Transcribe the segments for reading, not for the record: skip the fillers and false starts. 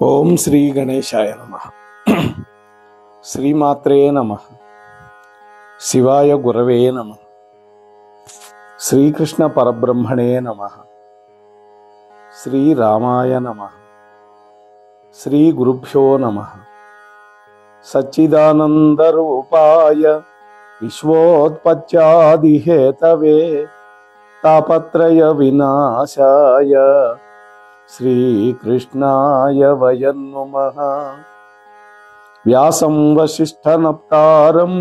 ఓం శ్రీ గణేశాయ నమః. శ్రీమాత్రే నమః. శివాయ గురవే నమః. శ్రీకృష్ణ పరబ్రహ్మణే నమః. శ్రీరామాయ నమః. శ్రీ గురుభ్యో నమః. సచ్చిదానందరూపాయ విశ్వోత్పత్యాదిహేతవే తాపత్రయ వినాశాయ శ్రీకృష్ణాయ వయం నమః. వ్యాసం వసిష్ఠనప్తారం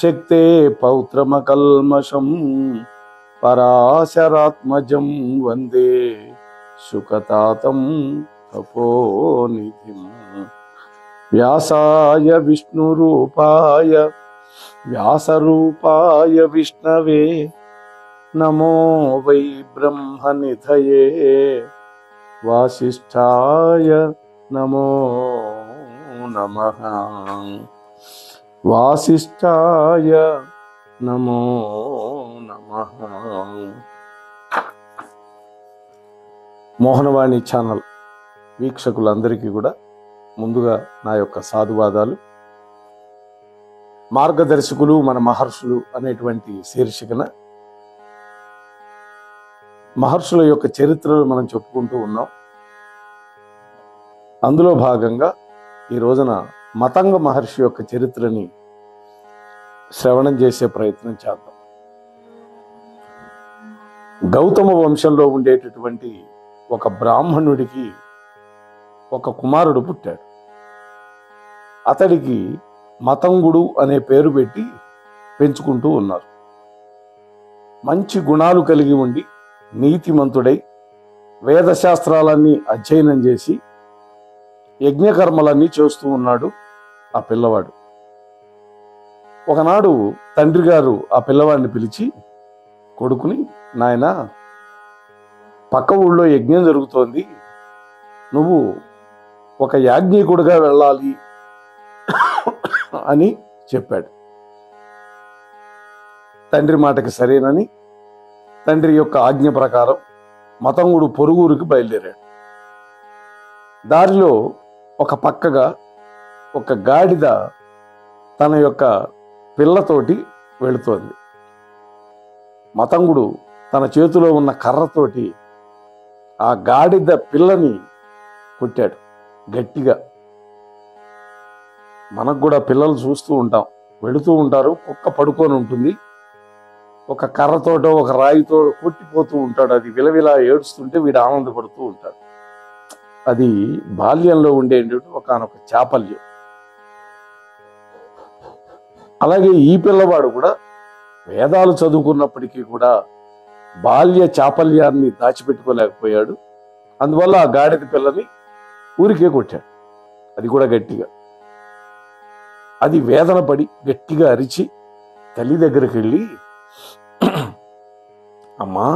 శక్తే పౌత్రమకల్మషం పరాశరాత్మజం వందే శుకతాతం తపోనిధిం. వ్యాసాయ విష్ణురూపాయ వ్యాసరూపాయ విష్ణవే నమో వై బ్రహ్మనిధయే వాసిష్ఠాయ నమో నమః. వాసిష్ఠాయ నమో నమః. మోహనవాణి ఛానల్ వీక్షకులందరికీ కూడా ముందుగా నా యొక్క సాధువాదాలు. మార్గదర్శకులు మన మహర్షులు అనేటువంటి శీర్షికన మహర్షుల యొక్క చరిత్రలు మనం చెప్పుకుంటూ ఉన్నాం. అందులో భాగంగా ఈ రోజున మతంగ మహర్షి యొక్క చరిత్రని శ్రవణం చేసే ప్రయత్నం చేద్దాం. గౌతమ వంశంలో ఉండేటటువంటి ఒక బ్రాహ్మణుడికి ఒక కుమారుడు పుట్టాడు. అతడికి మతంగుడు అనే పేరు పెట్టి పెంచుకుంటూ ఉన్నారు. మంచి గుణాలు కలిగి ఉండి నీతిమంతుడై వేదశాస్త్రాలన్నీ అధ్యయనం చేసి యజ్ఞకర్మలన్నీ చేస్తూ ఉన్నాడు ఆ పిల్లవాడు. ఒకనాడు తండ్రి గారు ఆ పిల్లవాడిని పిలిచి, కొడుకుని, నాయనా, పక్క ఊళ్ళో యజ్ఞం జరుగుతోంది, నువ్వు ఒక యాజ్ఞికుడిగా వెళ్ళాలి అని చెప్పాడు. తండ్రి మాటకి సరేనని తండ్రి యొక్క ఆజ్ఞ ప్రకారం మతంగుడు పొరుగురికి బయలుదేరాడు. దారిలో ఒక పక్కగా ఒక గాడిద తన యొక్క పిల్లతోటి వెళుతోంది. మతంగుడు తన చేతిలో ఉన్న కర్రతోటి ఆ గాడిద పిల్లని కొట్టాడు గట్టిగా. మనకు కూడా పిల్లలు చూస్తూ ఉంటాం, వెళుతూ ఉంటారు, కుక్క పడుకొని ఉంటుంది, ఒక కర్రతోటో ఒక రాయితో కొట్టిపోతూ ఉంటాడు. అది విలవిలా ఏడుస్తుంటే వీడు ఆనందపడుతూ ఉంటాడు. అది బాల్యంలో ఉండేటువంటి ఒకనొక చాపల్యం. అలాగే ఈ పిల్లవాడు కూడా వేదాలు చదువుకున్నప్పటికీ కూడా బాల్య చాపల్యాన్ని దాచిపెట్టుకోలేకపోయాడు. అందువల్ల ఆ గాడిద పిల్లని ఊరికే కొట్టాడు, అది కూడా గట్టిగా. అది వేదన పడి గట్టిగా అరిచి తల్లి దగ్గరికి వెళ్ళి, అమ్మా,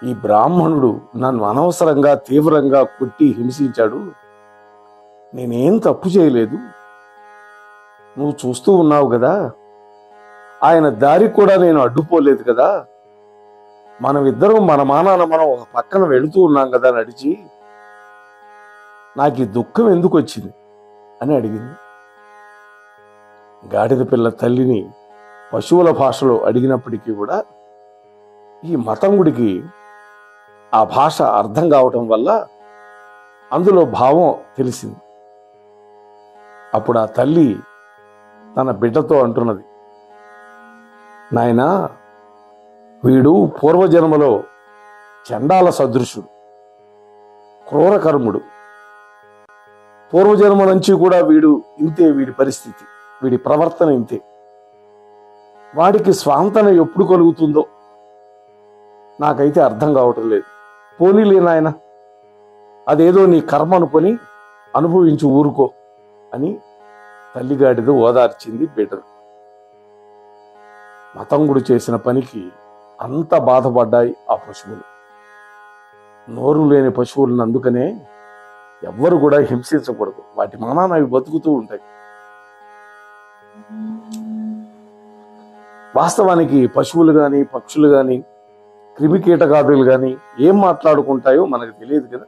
ఈ బ్రాహ్మణుడు నన్ను అనవసరంగా తీవ్రంగా కొట్టి హింసించాడు, నేనేం తప్పు చేయలేదు, నువ్వు చూస్తూ ఉన్నావు కదా, ఆయన దారికి కూడా నేను అడ్డుపోలేదు కదా, మనమిద్దరం మన మానాన మనం ఒక పక్కన వెళుతూ ఉన్నాం కదా నడిచి, నాకు ఈ దుఃఖం ఎందుకు వచ్చింది అని అడిగింది. గాడిద పిల్ల తల్లిని పశువుల భాషలో అడిగినప్పటికీ కూడా ఈ మతంగుడికి ఆ భాష అర్థం కావటం వల్ల అందులో భావం తెలిసింది. అప్పుడు ఆ తల్లి తన బిడ్డతో అంటున్నది, నాయనా, వీడు పూర్వజన్మలో చండాల సదృశుడు, క్రూరకర్ముడు. పూర్వజన్మ నుంచి కూడా వీడు ఇంతే, వీడి పరిస్థితి, వీడి ప్రవర్తన ఇంతే. వాడికి స్వాంతన ఎప్పుడు కలుగుతుందో నాకైతే అర్థం కావటం లేదు. పోనీలే నాయన, అదేదో నీ కర్మ అనుకొని అనుభవించి ఊరుకో అని తల్లిగాడితో ఓదార్చింది బిడ్డను. మతంగుడు చేసిన పనికి అంత బాధపడ్డాయి ఆ పశువులు. నోరు లేని పశువులను అందుకనే ఎవ్వరు కూడా హింసించకూడదు, వాటి మానాన అవి బతుకుతూ ఉంటాయి. వాస్తవానికి పశువులు కానీ పక్షులు కానీ క్రిమికీటకాదులు కానీ ఏం మాట్లాడుకుంటాయో మనకు తెలియదు కదా.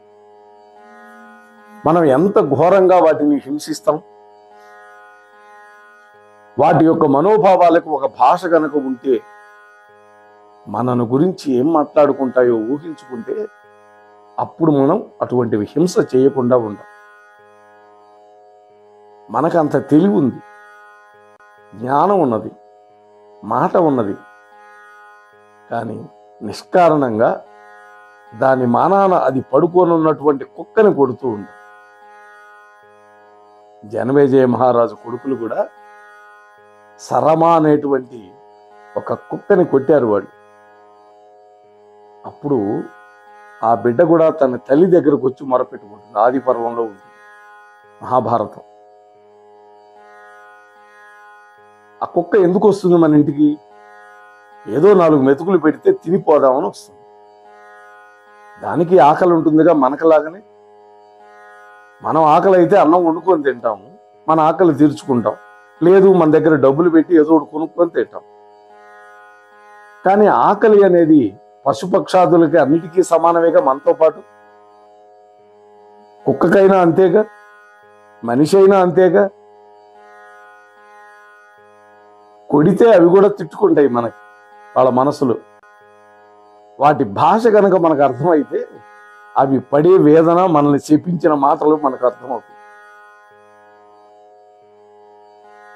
మనం ఎంత ఘోరంగా వాటిని హింసిస్తాం. వాటి యొక్క మనోభావాలకు ఒక భాష కనుక ఉంటే, మనను గురించి ఏం మాట్లాడుకుంటాయో ఊహించుకుంటే అప్పుడు మనం అటువంటివి హింస చేయకుండా ఉండం. మనకంత తెలివి ఉంది, జ్ఞానం ఉన్నది, మాట ఉన్నది. కానీ నిష్కారణంగా దాని మానాన అది పడుకొని ఉన్నటువంటి కుక్కని కొడుతూ ఉంటాం. జనమేజయ మహారాజు కొడుకులు కూడా సరమా అనేటువంటి ఒక కుక్కని కొట్టారు వాళ్ళు. అప్పుడు ఆ బిడ్డ కూడా తన తల్లి దగ్గరకు వచ్చి మొరపెట్టుకుంటుంది. ఆది పర్వంలో ఉంటుంది, మహాభారతం. ఆ కుక్క ఎందుకు వస్తుంది మన ఇంటికి? ఏదో 4 మెతుకులు పెడితే తినిపోదామని వస్తుంది. దానికి ఆకలి ఉంటుందిగా మనకలాగానే. మనం ఆకలి అయితే అన్నం వండుకొని తింటాము, మన ఆకలి తీర్చుకుంటాం. లేదు, మన దగ్గర డబ్బులు పెట్టి ఏదో ఒకటి కొనుక్కొని తింటాం. కానీ ఆకలి అనేది పశుపక్షాదులకి అన్నిటికీ సమానమేగా. మనతో పాటు కుక్కకైనా అంతేగా, మనిషి అయినా అంతేగా. కొడితే అవి కూడా తిట్టుకుంటాయి మనకి, వాళ్ళ మనసులు. వాటి భాష కనుక మనకు అర్థమైతే అవి పడే వేదన, మనల్ని చెప్పించిన మాటలు మనకు అర్థమవుతాయి.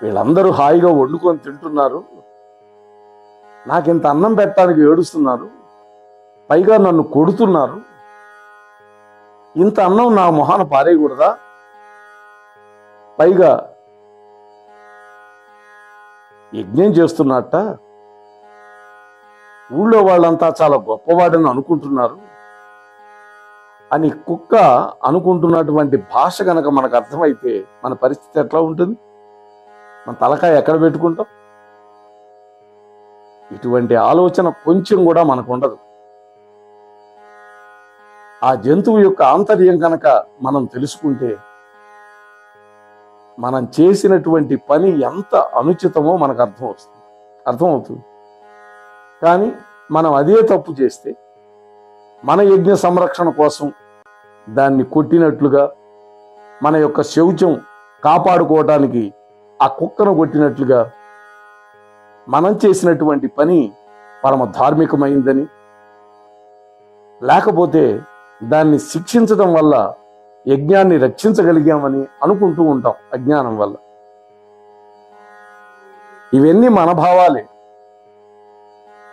వీళ్ళందరూ హాయిగా వండుకొని తింటున్నారు, నాకింత అన్నం పెట్టడానికి ఏడుస్తున్నారు, పైగా నన్ను కొడుతున్నారు. ఇంత అన్నం నా మొహాన పారేయకూడదా? పైగా యజ్ఞం చేస్తున్నట్ట, ఊళ్ళో వాళ్ళంతా చాలా గొప్పవాడని అనుకుంటున్నారు అని కుక్క అనుకుంటున్నటువంటి భాష కనుక మనకు అర్థమైతే మన పరిస్థితి ఎట్లా ఉంటుంది? మన తలకాయ ఎక్కడ పెట్టుకుంటాం? ఇటువంటి ఆలోచన కొంచెం కూడా మనకు ఉండదు. ఆ జంతువు యొక్క ఆంతర్యం కనుక మనం తెలుసుకుంటే మనం చేసినటువంటి పని ఎంత అనుచితమో మనకు అర్థమవుతుంది. కానీ మనం అదే తప్పు చేస్తే మన యజ్ఞ సంరక్షణ కోసం దాన్ని కొట్టినట్లుగా, మన యొక్క శౌచం కాపాడుకోవటానికి ఆ కుక్కను కొట్టినట్లుగా మనం చేసినటువంటి పని పరమ ధార్మికమైందని, లేకపోతే దాన్ని శిక్షించడం వల్ల యజ్ఞాన్ని రక్షించగలిగామని అనుకుంటూ ఉంటాం అజ్ఞానం వల్ల. ఇవన్నీ మన భావాలే.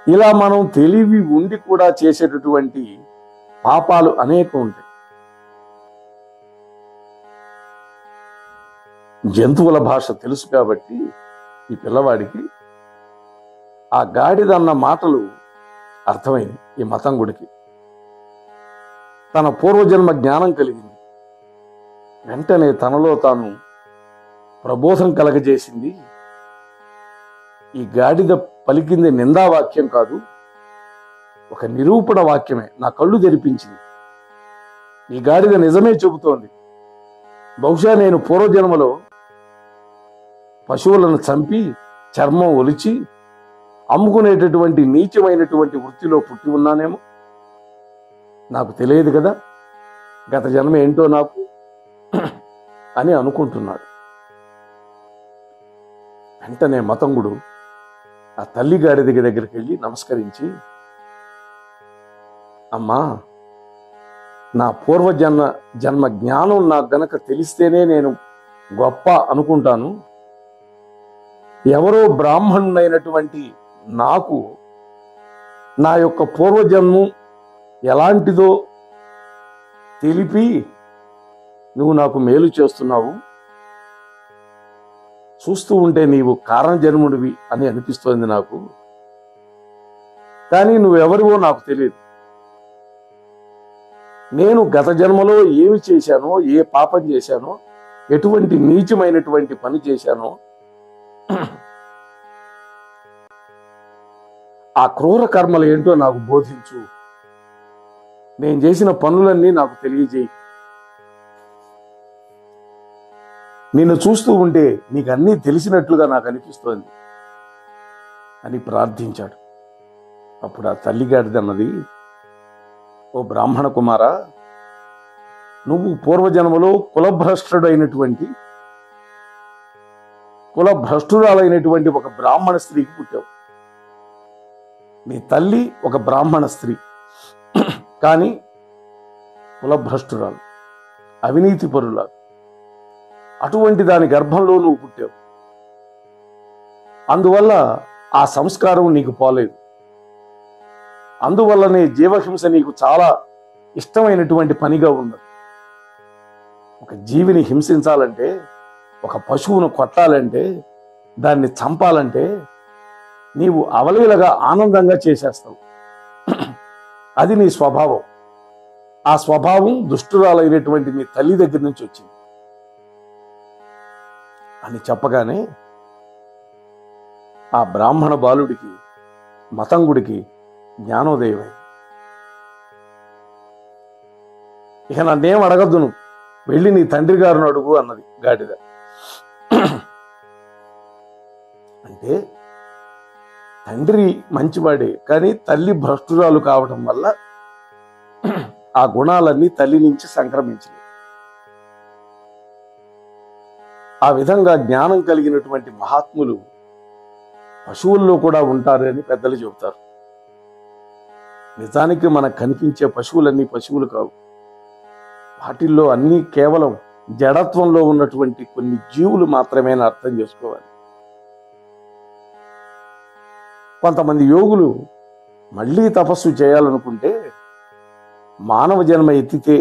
ఇలా మనం తెలివి ఉండి కూడా చేసేటటువంటి పాపాలు అనేకం ఉంటాయి. జంతువుల భాష తెలుసు కాబట్టి ఈ పిల్లవాడికి ఆ గాడిదన్న మాటలు అర్థమైంది. ఈ మతంగుడికి తన పూర్వజన్మ జ్ఞానం కలిగింది. వెంటనే తనలో తాను ప్రబోధం కలగజేసింది. ఈ గాడిద పలికింది నిందావాక్యం కాదు, ఒక నిరూపణ వాక్యమే. నా కళ్ళు తెరిపించింది. ఈ గాడిద నిజమే చెబుతోంది. బహుశా నేను పూర్వజన్మలో పశువులను చంపి చర్మం ఒలిచి అమ్ముకునేటటువంటి నీచమైనటువంటి వృత్తిలో పుట్టి ఉన్నానేమో, నాకు తెలియదు కదా గత జన్మ ఏంటో నాకు అని అనుకుంటున్నాడు. వెంటనే మతంగుడు ఆ తల్లి గాడిద దగ్గరికి వెళ్ళి నమస్కరించి, అమ్మా, నా జన్మ జ్ఞానం నాకు గనక తెలిస్తేనే నేను గొప్ప అనుకుంటాను. ఎవరో బ్రాహ్మణుడైనటువంటి నాకు నా యొక్క పూర్వజన్మం ఎలాంటిదో తెలిపి నువ్వు నాకు మేలు చేస్తున్నావు. చూస్తూ ఉంటే నీవు కారణజన్ముడివి అని అనిపిస్తోంది నాకు. కానీ నువ్వెవరివో నాకు తెలియదు. నేను గత జన్మలో ఏమి చేశానో, ఏ పాపం చేశానో, ఎటువంటి నీచమైనటువంటి పని చేశానో ఆ క్రూర కర్మలు ఏంటో నాకు బోధించు. నేను చేసిన పనులన్నీ నాకు తెలియజేయి. నిన్ను చూస్తూ ఉంటే నీకు అన్నీ తెలిసినట్లుగా నాకు అనిపిస్తోంది అని ప్రార్థించాడు. అప్పుడు ఆ తల్లిగాడిదన్నది, ఓ బ్రాహ్మణ కుమారా, నువ్వు పూర్వజన్మలో కులభ్రష్టురాలైనటువంటి ఒక బ్రాహ్మణ స్త్రీకి పుట్టావు. నీ తల్లి ఒక బ్రాహ్మణ స్త్రీ, కానీ కులభ్రష్టురాలు, అవినీతి పరురాలు. అటువంటి దాని గర్భంలో నువ్వు పుట్టావు. అందువల్ల ఆ సంస్కారం నీకు పోలేదు. అందువల్లనే జీవహింస నీకు చాలా ఇష్టమైనటువంటి పనిగా ఉన్నది. ఒక జీవిని హింసించాలంటే, ఒక పశువును కొట్టాలంటే, దాన్ని చంపాలంటే నీవు అవలీలగా ఆనందంగా చేసేస్తావు. అది నీ స్వభావం. ఆ స్వభావం దుష్టురాలైనటువంటి నీ తల్లి దగ్గర నుంచి వచ్చింది అని చెప్పగానే ఆ బ్రాహ్మణ బాలుడికి, మతంగుడికి జ్ఞానోదయమై, ఇక నన్నేం అడగద్దు, నువ్వు వెళ్ళి నీ తండ్రి గారిని అడుగు అన్నది గాడిద. అంటే తండ్రి మంచివాడే, కానీ తల్లి భ్రష్టురాలు కావడం వల్ల ఆ గుణాలన్నీ తల్లి నుంచి సంక్రమించినాయి. ఆ విధంగా జ్ఞానం కలిగినటువంటి మహాత్ములు పశువుల్లో కూడా ఉంటారు అని పెద్దలు చెబుతారు. నిజానికి మనకు కనిపించే పశువులన్నీ పశువులు కావు. వాటిల్లో అన్నీ కేవలం జడత్వంలో ఉన్నటువంటి కొన్ని జీవులు మాత్రమే అని అర్థం చేసుకోవాలి. కొంతమంది యోగులు మళ్ళీ తపస్సు చేయాలనుకుంటే మానవ జన్మ ఎత్తితే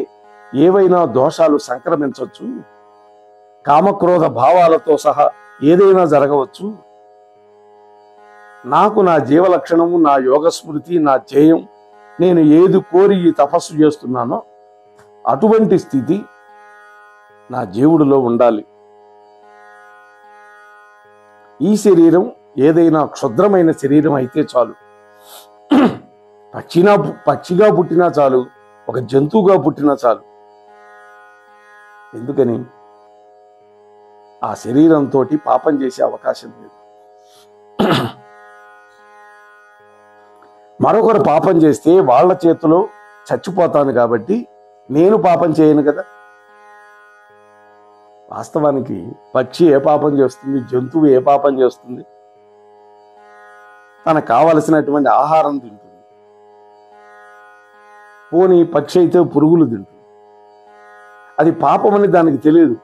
ఏవైనా దోషాలు సంక్రమించవచ్చు, కామక్రోధ భావాలతో సహా ఏదైనా జరగవచ్చు, నాకు నా జీవలక్షణము, నా యోగ స్మృతి, నా ధ్యేయం, నేను ఏది కోరి ఈ తపస్సు చేస్తున్నానో అటువంటి స్థితి నా జీవుడిలో ఉండాలి. ఈ శరీరం ఏదైనా క్షుద్రమైన శరీరం అయితే చాలు, పక్షిగా పుట్టినా చాలు, ఒక జంతువుగా పుట్టినా చాలు. ఎందుకని? ఆ శరీరంతో పాపం చేసే అవకాశం లేదు. మరొకరు పాపం చేస్తే వాళ్ళ చేతిలో చచ్చిపోతాను కాబట్టి నేను పాపం చేయను కదా. వాస్తవానికి పక్షి ఏ పాపం చేస్తుంది, జంతువు ఏ పాపం చేస్తుంది? తనకు కావలసినటువంటి ఆహారం తింటుంది. పోనీ పక్షి అయితే పురుగులు తింటుంది. అది పాపమని దానికి తెలియదు.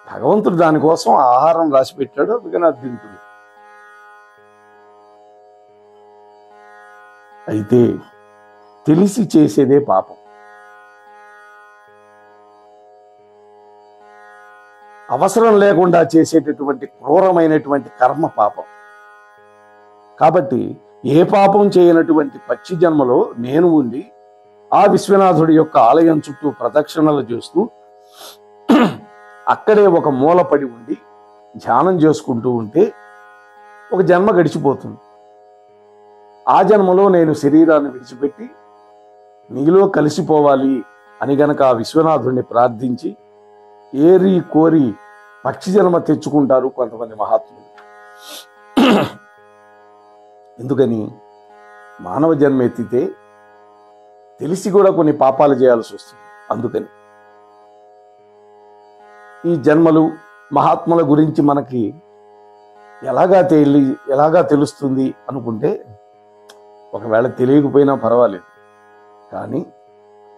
భగవంతుడు దానికోసం ఆహారం రాసి పెట్టాడు, అందుకని అది తింటుంది. అయితే తెలిసి చేసేదే పాపం. అవసరం లేకుండా చేసేటటువంటి క్రూరమైనటువంటి కర్మ పాపం. కాబట్టి ఏ పాపం చేయనటువంటి పక్షి జన్మలో నేను ఉండి ఆ విశ్వనాథుడి యొక్క ఆలయం చుట్టూ ప్రదక్షిణలు చేస్తూ అక్కడే ఒక మూలపడి ఉండి ధ్యానం చేసుకుంటూ ఉంటే ఒక జన్మ గడిచిపోతుంది. ఆ జన్మలో నేను శరీరాన్ని విడిచిపెట్టి నీలో కలిసిపోవాలి అని గనక ఆ విశ్వనాథుడిని ప్రార్థించి ఏరి కోరి పక్షి జన్మ తెచ్చుకుంటారు కొంతమంది మహాత్ములు. ఎందుకని? మానవ జన్మ ఎత్తితే తెలిసి కూడా కొన్ని పాపాలు చేయాల్సి వస్తుంది. అందుకని ఈ జన్మలు మహాత్ముల గురించి మనకి ఎలాగా తెలుస్తుంది అనుకుంటే, ఒకవేళ తెలియకపోయినా పర్వాలేదు, కానీ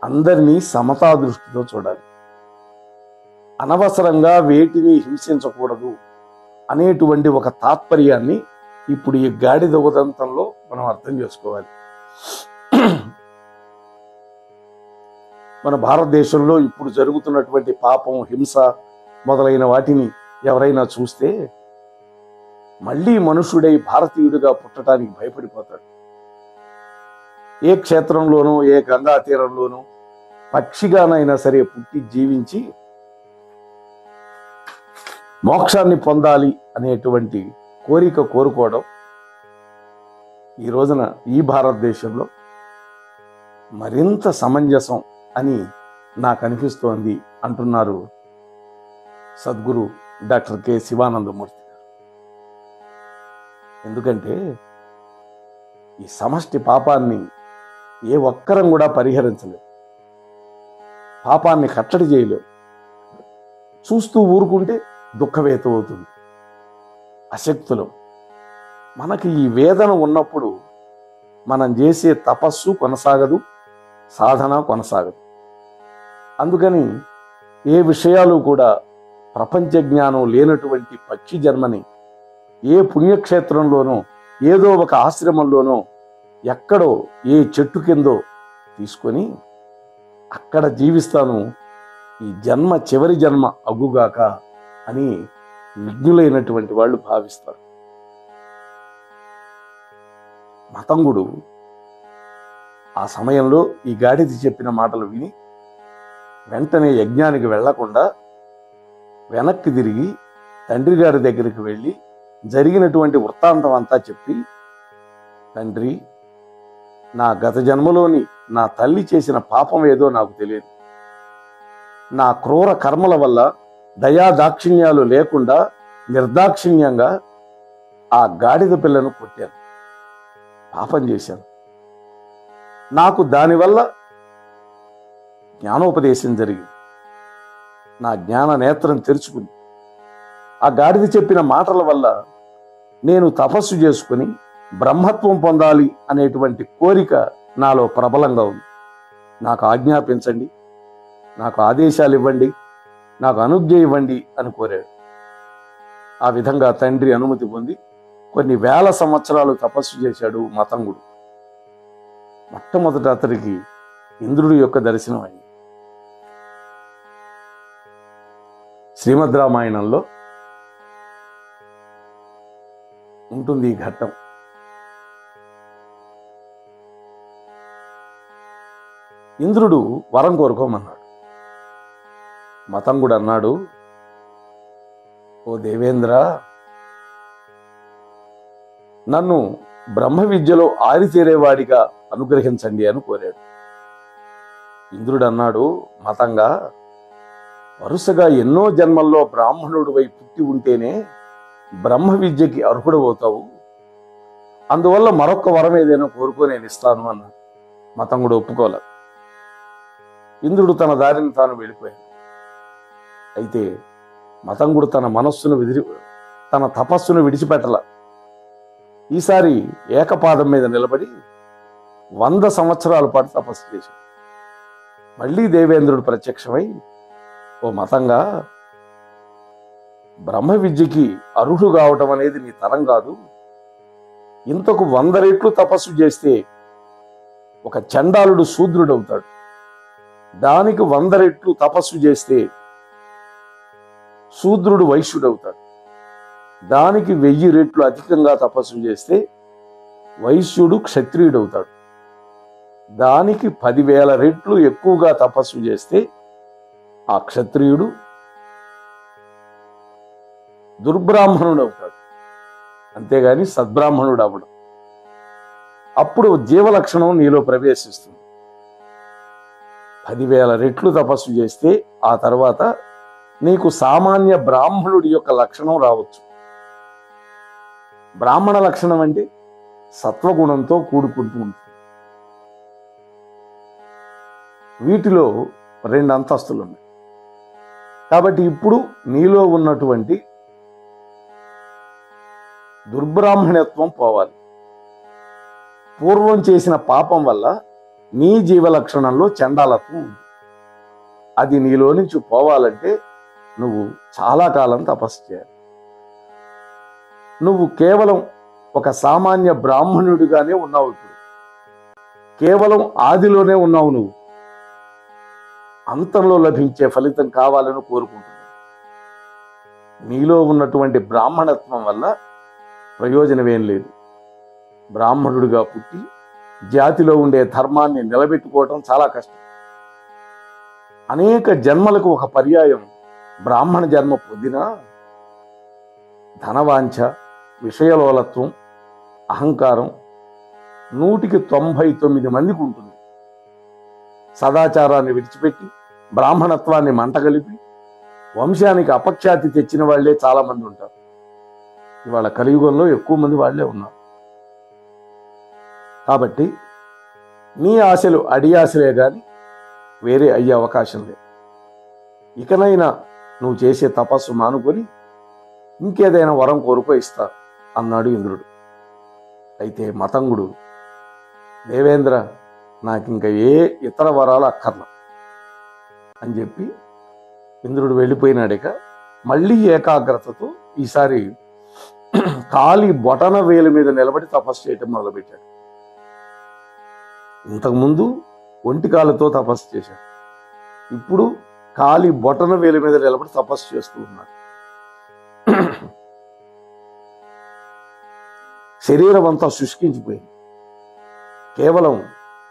అందరినీ సమతా దృష్టితో చూడాలి. అనవసరంగా వేటిని హింసించకూడదు అనేటువంటి ఒక తాత్పర్యాన్ని ఇప్పుడు ఈ గాడిద ఉదంతంలో మనం అర్థం చేసుకోవాలి. మన భారతదేశంలో ఇప్పుడు జరుగుతున్నటువంటి పాపం, హింస మొదలైన వాటిని ఎవరైనా చూస్తే మళ్ళీ మనుషుడై భారతీయుడిగా పుట్టడానికి భయపడిపోతాడు. ఏ క్షేత్రంలోనూ, ఏ గంగా తీరంలోనూ పక్షిగానైనా సరే పుట్టి జీవించి మోక్షాన్ని పొందాలి అనేటువంటి కోరిక కోరుకోవడం ఈ రోజున ఈ భారతదేశంలో మరింత సమంజసం అని నాకు అనిపిస్తోంది అంటున్నారు సద్గురు డాక్టర్ కె శివానందమూర్తి గారు. ఎందుకంటే ఈ సమష్టి పాపాన్ని ఏ ఒక్కరం కూడా పరిహరించలేదు. పాపాన్ని కట్టడి చేయలేవు. చూస్తూ ఊరుకుంటే దుఃఖవేత అవుతుంది, అశక్తులం. మనకి ఈ వేదన ఉన్నప్పుడు మనం చేసే తపస్సు కొనసాగదు, సాధన కొనసాగదు. అందుకని ఏ విషయాలు కూడా ప్రపంచ జ్ఞానం లేనటువంటి పక్షి జన్మని ఏ పుణ్యక్షేత్రంలోనో ఏదో ఒక ఆశ్రమంలోనో ఎక్కడో ఏ చెట్టు కిందో తీసుకొని అక్కడ జీవిస్తాను, ఈ జన్మ చివరి జన్మ అగుగాక అని విజ్ఞులైనటువంటి వాళ్ళు భావిస్తారు. మతంగుడు ఆ సమయంలో ఈ గాడిద చెప్పిన మాటలు విని వెంటనే యజ్ఞానికి వెళ్లకుండా వెనక్కి తిరిగి తండ్రి గారి దగ్గరికి వెళ్ళి జరిగినటువంటి వృత్తాంతం అంతా చెప్పి, తండ్రి, నా గత జన్మలోని నా తల్లి చేసిన పాపం ఏదో నాకు తెలియదు. నా క్రూర కర్మల వల్ల దయా దాక్షిణ్యాలు లేకుండా నిర్దాక్షిణ్యంగా ఆ గాడిద పిల్లను కొట్టాను, పాపం చేశాను. నాకు దానివల్ల జ్ఞానోపదేశం జరిగింది. నా జ్ఞాన నేత్రం తెరుచుకుంది. ఆ గాడిద చెప్పిన మాటల వల్ల నేను తపస్సు చేసుకుని బ్రహ్మత్వం పొందాలి అనేటువంటి కోరిక నాలో ప్రబలంగా ఉంది. నాకు ఆజ్ఞాపించండి, నాకు ఆదేశాలు ఇవ్వండి, నాకు అనుజ్ఞ ఇవ్వండి అని కోరాడు. ఆ విధంగా తండ్రి అనుమతి పొంది కొన్ని వేల సంవత్సరాలు తపస్సు చేశాడు మతంగుడు. మొట్టమొదట అతనికి ఇంద్రుడి యొక్క దర్శనం అయింది. శ్రీమద్ రామాయణంలో ఉంటుంది ఈ ఘట్టం. ఇంద్రుడు వరం కోరుకోమన్నాడు. మతంగుడు అన్నాడు, ఓ దేవేంద్ర, నన్ను బ్రహ్మ విద్యలో ఆరితేరేవాడిగా అనుగ్రహించండి అని కోరాడు. ఇంద్రుడు అన్నాడు, మతంగా, వరుసగా ఎన్నో జన్మల్లో బ్రాహ్మణుడు వై పుట్టి ఉంటేనే బ్రహ్మ విద్యకి అర్హుడవుతావు. అందువల్ల మరొక వరం ఏదైనా కోరుకో, నేను ఇస్తాను అన్నాడు. మతంగుడు ఒప్పుకోలేదు. ఇంద్రుడు తన దారిని తాను వెళ్ళిపోయాడు. అయితే మతంగుడు తన తపస్సును విడిచిపెట్టల. ఈసారి ఏకపాదం మీద నిలబడి 100 సంవత్సరాల పాటు తపస్సు చేశాడు. మళ్ళీ దేవేంద్రుడు ప్రత్యక్షమై, ఓ మతంగా, బ్రహ్మ విద్యకి అర్హుడు కావటం అనేది నీ తరం కాదు. ఇంతకు 100 రెట్లు తపస్సు చేస్తే ఒక చండాలుడు శూద్రుడవుతాడు. దానికి 100 రెట్లు తపస్సు చేస్తే శూద్రుడు వైశ్యుడవుతాడు. దానికి 1000 రెట్లు అధికంగా తపస్సు చేస్తే వైశ్యుడు క్షత్రియుడవుతాడు. దానికి 10,000 రెట్లు ఎక్కువగా తపస్సు చేస్తే ఆ క్షత్రియుడు దుర్బ్రాహ్మణుడు అవుతాడు, అంతేగాని సద్బ్రాహ్మణుడు అవ్వడు. అప్పుడు జీవలక్షణం నీలో ప్రవేశిస్తుంది. 10,000 రెట్లు తపస్సు చేస్తే ఆ తర్వాత నీకు సామాన్య బ్రాహ్మణుడి యొక్క లక్షణం రావచ్చు. బ్రాహ్మణ లక్షణం అంటే సత్వగుణంతో కూడుకుంటూ ఉంటుంది. వీటిలో 2 అంతస్తులు ఉన్నాయి. కాబట్టి ఇప్పుడు నీలో ఉన్నటువంటి దుర్బ్రాహ్మణత్వం పోవాలి. పూర్వం చేసిన పాపం వల్ల నీ జీవలక్షణంలో చండాలత్వం ఉంది. అది నీలో నుంచి పోవాలంటే నువ్వు చాలా కాలం తపస్సు చేయాలి. నువ్వు కేవలం ఒక సామాన్య బ్రాహ్మణుడిగానే ఉన్నావు. ఇప్పుడు కేవలం ఆదిలోనే ఉన్నావు. నువ్వు అంతంలో లభించే ఫలితం కావాలని కోరుకుంటున్నావు. నీలో ఉన్నటువంటి బ్రాహ్మణత్వం వల్ల ప్రయోజనమేం లేదు. బ్రాహ్మణుడిగా పుట్టి జాతిలో ఉండే ధర్మాన్ని నిలబెట్టుకోవటం చాలా కష్టం. అనేక జన్మలకు ఒక పర్యాయం బ్రాహ్మణ జన్మ పొందినా ధనవాంఛ, విషయలోలత్వం, అహంకారం 100కి 99 మందికి ఉంటుంది. సదాచారాన్ని విడిచిపెట్టి బ్రాహ్మణత్వాన్ని మంటగలిపి వంశానికి అపఖ్యాతి తెచ్చిన వాళ్లే చాలా మంది ఉంటారు. ఇవాళ కలియుగంలో ఎక్కువ మంది వాళ్లే ఉన్నారు. కాబట్టి నీ ఆశలు అడియాశలే గాని వేరే అయ్యే అవకాశం లేదు. ఇకనైనా నువ్వు చేసే తపస్సు మానుకొని ఇంకేదైనా వరం కోరుకో ఇస్తా అన్నాడు ఇంద్రుడు. అయితే మతంగుడు, దేవేంద్ర, నాకు ఇంకా ఏ ఇతర వరాలు అక్కర్లా అని చెప్పి ఇంద్రుడు వెళ్ళిపోయినాడిక మళ్ళీ ఏకాగ్రతతో ఈసారి కాలి బొటన వేలు మీద నిలబడి తపస్సు చేయటం మొదలుపెట్టాడు. ఇంతకుముందు ఒంటికాలతో తపస్సు చేశాడు, ఇప్పుడు కాలి బొటన వేలు మీద నిలబడి తపస్సు చేస్తూ ఉన్నాడు. శరీరం అంతా శుష్కించిపోయింది, కేవలం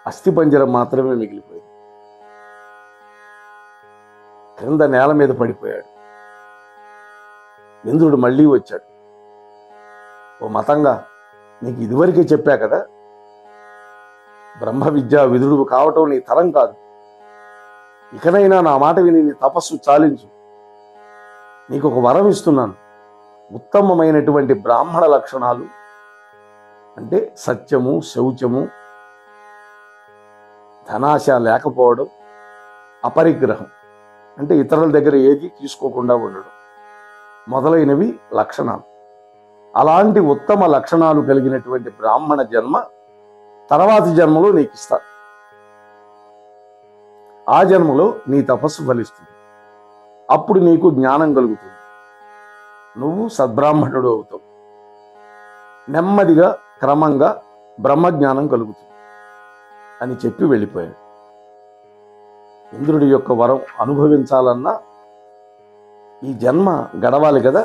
అస్థిపంజరం మాత్రమే మిగిలిపోయింది. క్రింద నేల మీద పడిపోయాడు. ఇంద్రుడు మళ్ళీ వచ్చాడు. ఓ మతంగా, నీకు ఇదివరకే చెప్పా కదా, బ్రహ్మ విద్యా విదురుడు కావటం నీ తరం కాదు. ఇకనైనా నా మాట విని నీ తపస్సు చాలించు. నీకు ఒక వరం ఇస్తున్నాను. ఉత్తమమైనటువంటి బ్రాహ్మణ లక్షణాలు అంటే సత్యము, శౌచము, ధనాశ లేకపోవడం, అపరిగ్రహం అంటే ఇతరుల దగ్గర ఏది తీసుకోకుండా ఉండడం మొదలైనవి లక్షణాలు. అలాంటి ఉత్తమ లక్షణాలు కలిగినటువంటి బ్రాహ్మణ జన్మ తర్వాతి జన్మలో నీకు ఇస్తా. ఆ జన్మలో నీ తపస్సు ఫలిస్తుంది. అప్పుడు నీకు జ్ఞానం కలుగుతుంది, నువ్వు సద్బ్రాహ్మణుడు అవుతావు. నెమ్మదిగా క్రమంగా బ్రహ్మజ్ఞానం కలుగుతుంది అని చెప్పి వెళ్ళిపోయాడు. ఇంద్రుడి యొక్క వరం అనుభవించాలన్నా ఈ జన్మ గడవాలి కదా.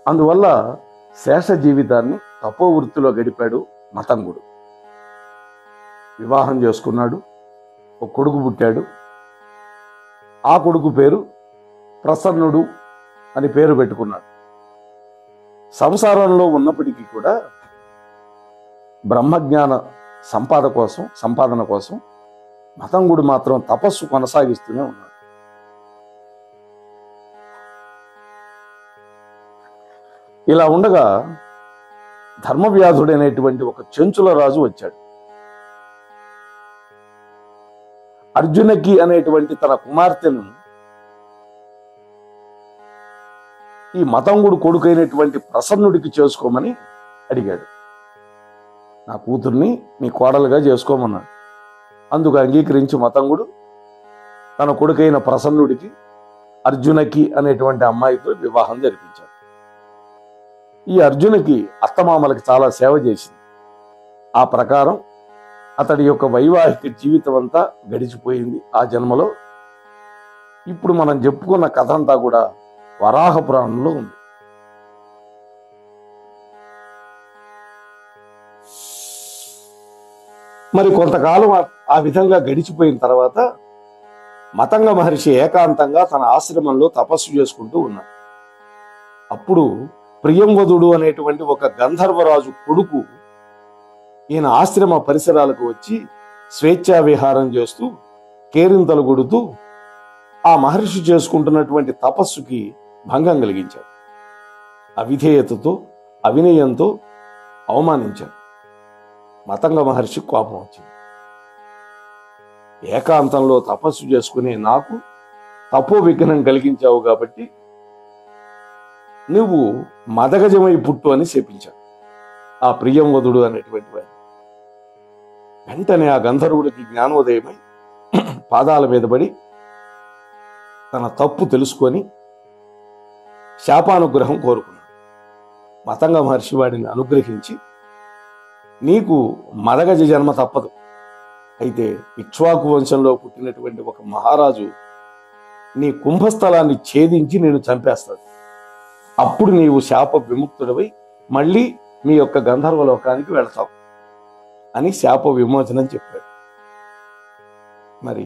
అందువల్ల శేష జీవితాన్ని తపోవృత్తిలో గడిపాడు మతంగుడు. వివాహం చేసుకున్నాడు, ఒక కొడుకు పుట్టాడు. ఆ కొడుకు పేరు ప్రసన్నుడు అని పేరు పెట్టుకున్నాడు. సంసారంలో ఉన్నప్పటికీ కూడా బ్రహ్మజ్ఞాన సంపాదన కోసం మతంగుడు మాత్రం తపస్సు కొనసాగిస్తూనే ఉన్నాడు. ఇలా ఉండగా ధర్మవ్యాధుడైనటువంటి ఒక చెంచుల రాజు వచ్చాడు. అర్జునకి అనేటువంటి తన కుమార్తెను ఈ మతంగుడు కొడుకైనటువంటి ప్రసన్నుడికి చేసుకోమని అడిగాడు. నా కూతుర్ని నీ కోడలుగా చేసుకోమన్నాడు. అందుకు అంగీకరించి మతంగుడు తన కొడుకైన ప్రసన్నుడికి అర్జునకి అనేటువంటి అమ్మాయితో వివాహం జరిపించాడు. ఈ అర్జునకి అత్తమామలకి చాలా సేవ చేసింది. ఆ ప్రకారం అతడి యొక్క వైవాహిక జీవితం అంతా గడిచిపోయింది ఆ జన్మలో. ఇప్పుడు మనం చెప్పుకున్న కథ అంతా కూడా వరాహ పురాణంలో ఉంది. మరి కొంతకాలం ఆ విధంగా గడిచిపోయిన తర్వాత మతంగ మహర్షి ఏకాంతంగా తన ఆశ్రమంలో తపస్సు చేసుకుంటూ ఉన్నాడు. అప్పుడు ప్రియంవదుడు అనేటువంటి ఒక గంధర్వరాజు కొడుకు ఈయన ఆశ్రమ పరిసరాలకు వచ్చి స్వేచ్ఛా విహారం చేస్తూ కేరింతలు కొడుతూ ఆ మహర్షి చేసుకుంటున్నటువంటి తపస్సుకి భంగం కలిగించాడు. అవిధేయతతో, అవినయంతో అవమానించాడు. మతంగ మహర్షి కోపం వచ్చింది. ఏకాంతంలో తపస్సు చేసుకునే నాకు తపో విఘ్నం కలిగించావు కాబట్టి నువ్వు మదగజమై పుట్టు అని శపించాడు ఆ ప్రియంవదుడు అనేటువంటి వాడు. వెంటనే ఆ గంధర్వుడికి జ్ఞానోదయమై పాదాల మీద పడి తన తప్పు తెలుసుకొని శాపానుగ్రహం కోరుకున్నాడు. మతంగ మహర్షి వాడిని అనుగ్రహించి, నీకు మదగజ జన్మ తప్పదు. అయితే ఇక్ష్వాకు వంశంలో పుట్టినటువంటి ఒక మహారాజు నీ కుంభస్థలాన్ని ఛేదించి నేను చంపేస్తాడు. అప్పుడు నీవు శాప విముక్తుడివై మళ్ళీ మీ యొక్క గంధర్వలోకానికి వెళతావు అని శాప విమోచనం చెప్పాడు. మరి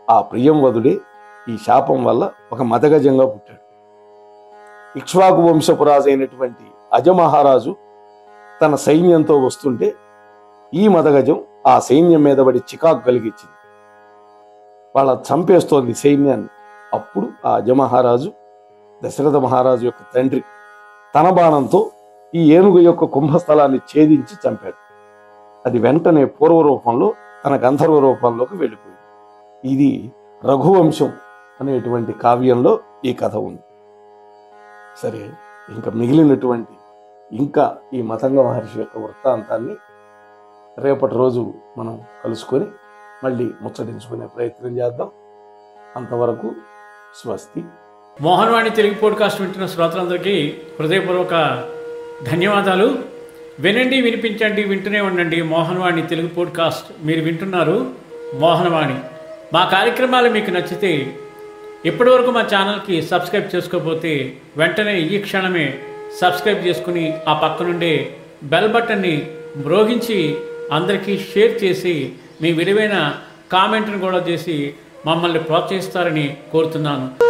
ఆ ప్రియంవదుడే ఈ శాపం వల్ల ఒక మదగజంగా పుట్టాడు. ఇక్ష్వాకు వంశపు రాజు అయినటువంటి అజమహారాజు తన సైన్యంతో వస్తుంటే ఈ మదగజం ఆ సైన్యం మీద పడి చికాకు కలిగించింది. వాళ్ళ చంపేస్తోంది సైన్యాన్ని. అప్పుడు ఆ అజమహారాజు దశరథ మహారాజు యొక్క తండ్రి తన బాణంతో ఈ ఏనుగు యొక్క కుంభస్థలాన్ని ఛేదించి చంపాడు. అది వెంటనే పూర్వ రూపంలో తన గంధర్వ రూపంలోకి వెళ్ళిపోయింది. ఇది రఘువంశం అనేటువంటి కావ్యంలో ఈ కథ ఉంది. సరే, ఇంకా మిగిలినటువంటి ఈ మతంగ మహర్షి యొక్క వృత్తాంతాన్ని రేపటి రోజు మనం కలుసుకొని మళ్ళీ ముచ్చటించుకునే ప్రయత్నం చేద్దాం. అంతవరకు స్వస్తి. మోహనవాణి తెలుగు పోడ్కాస్ట్ వింటున్న శ్రోతలందరికీ హృదయపూర్వక ధన్యవాదాలు. వినండి, వినిపించండి, వింటూనే ఉండండి మోహనవాణి తెలుగు పోడ్కాస్ట్. మీరు వింటున్నారు మోహనవాణి. మా కార్యక్రమాలు మీకు నచ్చితే ఇప్పటివరకు మా ఛానల్కి సబ్స్క్రైబ్ చేసుకోకపోతే వెంటనే ఈ క్షణమే సబ్స్క్రైబ్ చేసుకుని ఆ పక్కనుండే బెల్ బటన్ని మ్రోగించి అందరికీ షేర్ చేసి మీ విలువైన కామెంట్ను కూడా చేసి మమ్మల్ని ప్రోత్సహిస్తారని కోరుతున్నాను.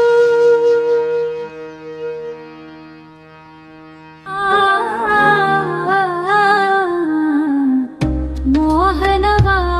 మోహనవాణి.